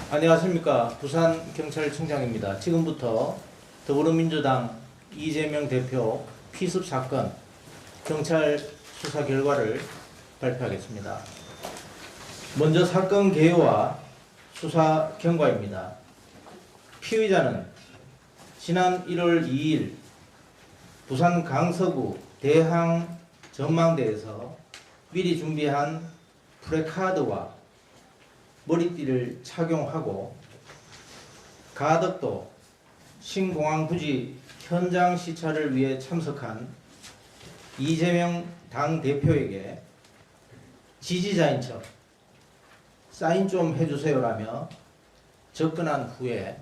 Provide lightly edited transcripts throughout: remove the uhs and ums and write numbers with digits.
안녕하십니까. 부산경찰청장입니다. 지금부터 더불어민주당 이재명 대표 피습 사건 경찰 수사 결과를 발표하겠습니다. 먼저 사건 개요와 수사 경과입니다. 피의자는 지난 1월 2일 부산 강서구 대항 전망대에서 미리 준비한 프레카드와 머리띠를 착용하고 가덕도 신공항 부지 현장 시찰을 위해 참석한 이재명 당대표에게 지지자인 척 사인 좀 해주세요라며 접근한 후에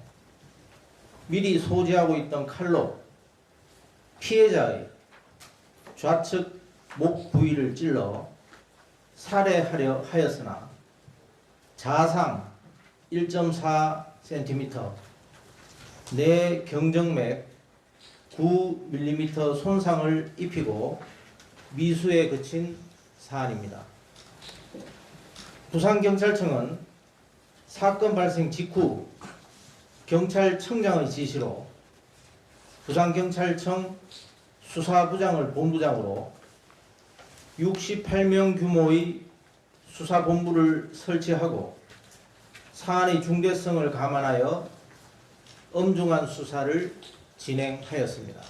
미리 소지하고 있던 칼로 피해자의 좌측 목 부위를 찔러 살해하려 하였으나 자상 1.4cm, 내 경정맥 9mm 손상을 입히고 미수에 그친 사안입니다. 부산경찰청은 사건 발생 직후 경찰청장의 지시로 부산경찰청 수사부장을 본부장으로 68명 규모의 수사본부를 설치하고 사안의 중대성을 감안하여 엄중한 수사를 진행하였습니다.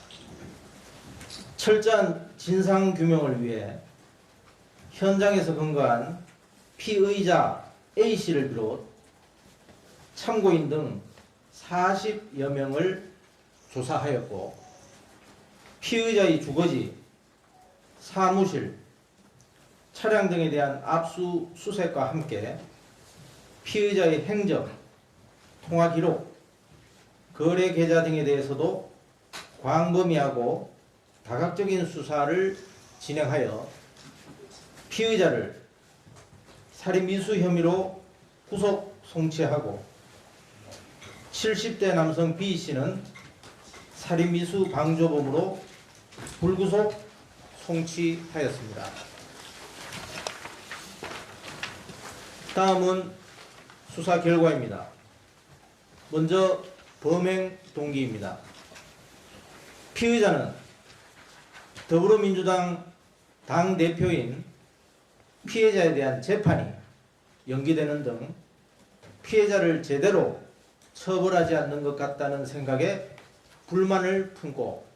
철저한 진상규명을 위해 현장에서 근거한 피의자 A씨를 비롯 참고인 등 40여 명을 조사하였고 피의자의 주거지, 사무실, 차량 등에 대한 압수수색과 함께 피의자의 행적, 통화기록, 거래 계좌 등에 대해서도 광범위하고 다각적인 수사를 진행하여 피의자를 살인미수 혐의로 구속 송치하고 70대 남성 B씨는 살인미수 방조범으로 불구속 송치하였습니다. 다음은 수사 결과입니다. 먼저 범행 동기입니다. 피의자는 더불어민주당 당대표인 피해자에 대한 재판이 연기되는 등 피해자를 제대로 처벌하지 않는 것 같다는 생각에 불만을 품고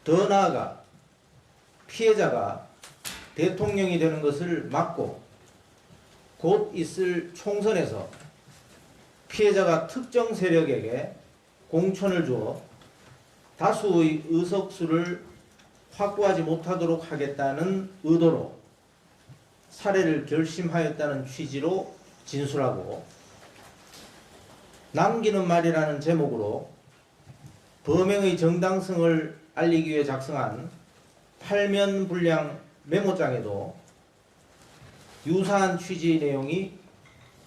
더 나아가 피해자가 대통령이 되는 것을 막고 곧 있을 총선에서 피해자가 특정 세력에게 공천을 주어 다수의 의석수를 확보하지 못하도록 하겠다는 의도로 살해를 결심하였다는 취지로 진술하고 남기는 말이라는 제목으로 범행의 정당성을 알리기 위해 작성한 8면 분량 메모장에도 유사한 취지의 내용이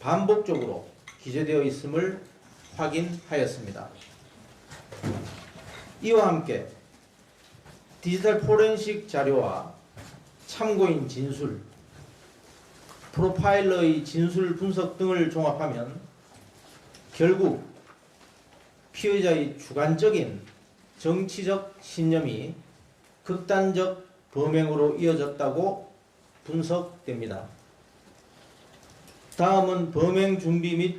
반복적으로 기재되어 있음을 확인하였습니다. 이와 함께 디지털 포렌식 자료와 참고인 진술, 프로파일러의 진술 분석 등을 종합하면 결국 피의자의 주관적인 정치적 신념이 극단적 범행으로 이어졌다고 분석됩니다. 다음은 범행 준비 및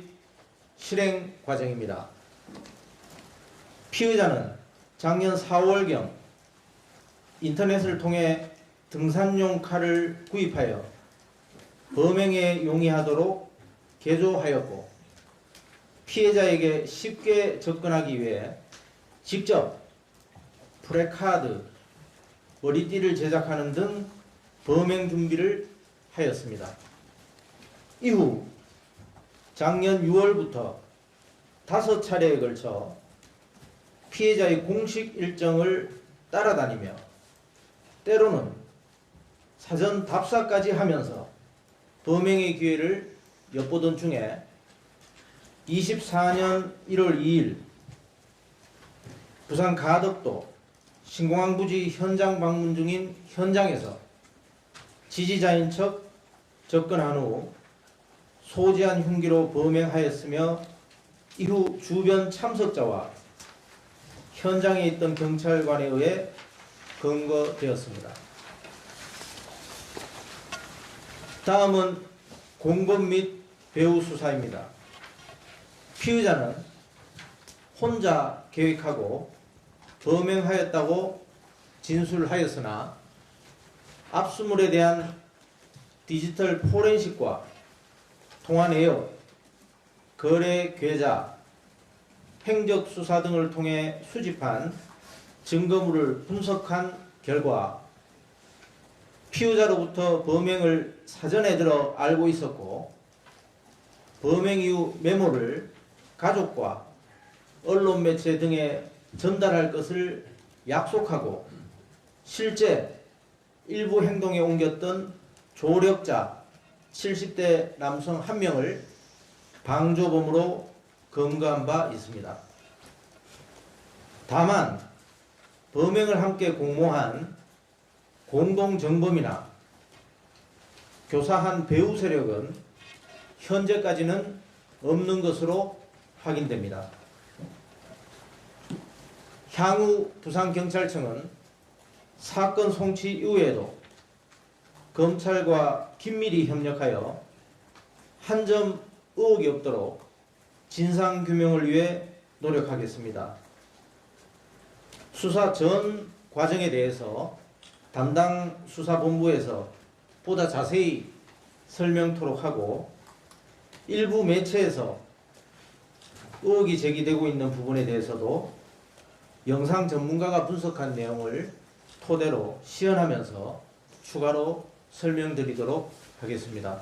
실행 과정입니다. 피의자는 작년 4월경 인터넷을 통해 등산용 칼을 구입하여 범행에 용이하도록 개조하였고 피해자에게 쉽게 접근하기 위해 직접 프레카드, 머리띠를 제작하는 등 범행 준비를 하였습니다. 이후 작년 6월부터 5차례에 걸쳐 피해자의 공식 일정을 따라다니며 때로는 사전 답사까지 하면서 범행의 기회를 엿보던 중에 24년 1월 2일 부산 가덕도 신공항 부지 현장 방문 중인 현장에서 지지자인 척 접근한 후 소지한 흉기로 범행하였으며 이후 주변 참석자와 현장에 있던 경찰관에 의해 검거되었습니다. 다음은 공범 및 배후 수사입니다. 피의자는 혼자 계획하고 범행하였다고 진술하였으나 압수물에 대한 디지털 포렌식과 통화 내역, 거래 계좌, 행적 수사 등을 통해 수집한 증거물을 분석한 결과 피의자로부터 범행을 사전에 들어 알고 있었고 범행 이후 메모를 가족과 언론 매체 등에 전달할 것을 약속하고 실제 일부 행동에 옮겼던 조력자 70대 남성 1명을 방조범으로 검거한 바 있습니다. 다만 범행을 함께 공모한 공동정범이나 교사한 배후 세력은 현재까지는 없는 것으로 확인됩니다. 향후 부산경찰청은 사건 송치 이후에도 검찰과 긴밀히 협력하여 한 점 의혹이 없도록 진상규명을 위해 노력하겠습니다. 수사 전 과정에 대해서 담당 수사본부에서 보다 자세히 설명토록 하고 일부 매체에서 의혹이 제기되고 있는 부분에 대해서도 영상 전문가가 분석한 내용을 토대로 시연하면서 추가로 설명드리도록 하겠습니다.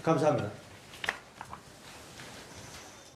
감사합니다.